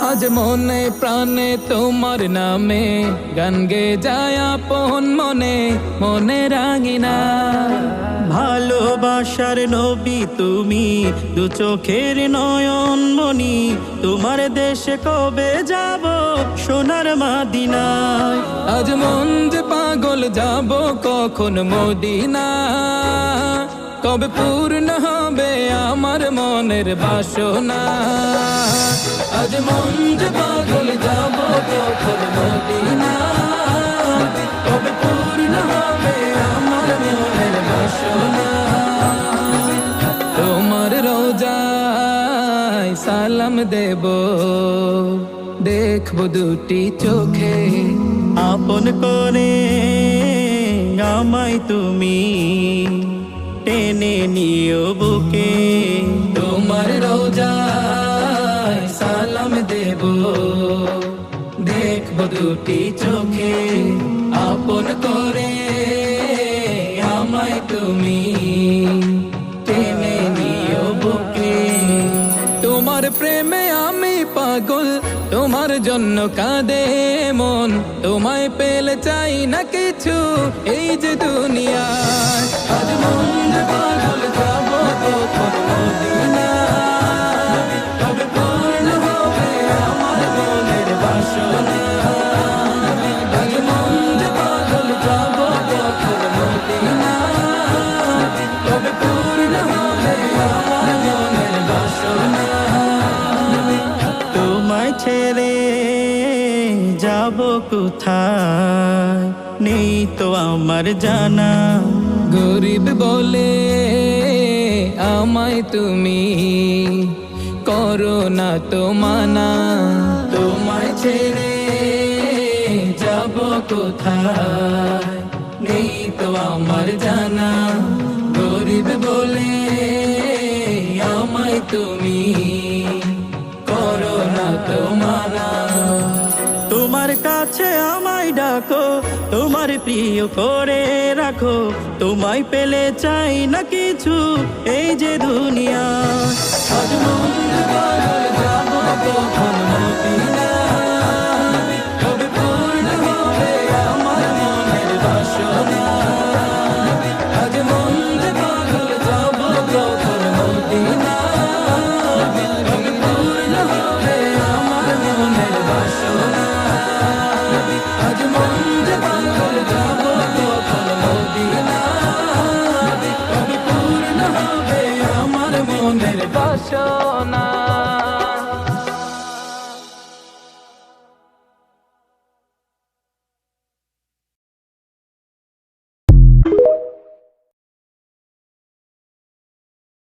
আজ মনে প্রাণে তোমার নামে গান গে যায় আপন মনে মনে রাঙিনা। ভালোবাসার নবী তুমি, দু চোখের নয়ন মনি, তোমার দেশে কবে যাব সোনার মদিনায়। আজ মন যে পাগল যাব কখন মদিনা, কবে পূর্ণ হবে আমার মনের বাসনা। আজ মন যে পাগল যাব কখন মদিনা, কবে পূর্ণ হবে আমার মনের বাসনা। তোমার রোজায় সালাম দেব, দেখবো দুটি চোখে, আপন করে আমায় তুমি টেনে নিও বুকে। তোমার রোজায় সালাম দেব, দেখবো দুটি চোখে, আপন করে আমায় তুমি টেনে নিও বুকে। তোমার প্রেমে আমি পাগল, তোমার জন্য কাঁদে মন, তোমায় পেলে চাই না কিছু এই যে দুনিয়ায়। আজ মন যে পাগল যাব কখন মদিনা, কবে পূর্ণ হবে আমার মনের বাসনা। আজ মন যে পাগল যাব কখন মদিনা, কবে পূর্ণ হবে আমার মনের বাসনা। তোমায় ছেড়ে যাব কোথায় নেই তো আমার জানা। গরিব বলে আমায় তুমি করো না তো মানা। তোমায় ছেড়ে যাব কোথায় নেই তো আমার জানা। গরিব বলে আমায় তুমি করো না তো মানা। তোমার কাছে আমায় ডাকো, তোমার প্রিয় করে রাখো, তোমায় পেলে চাই না কিছু এই যে দুনিয়া। আজ মন যে পাগল যাব কখন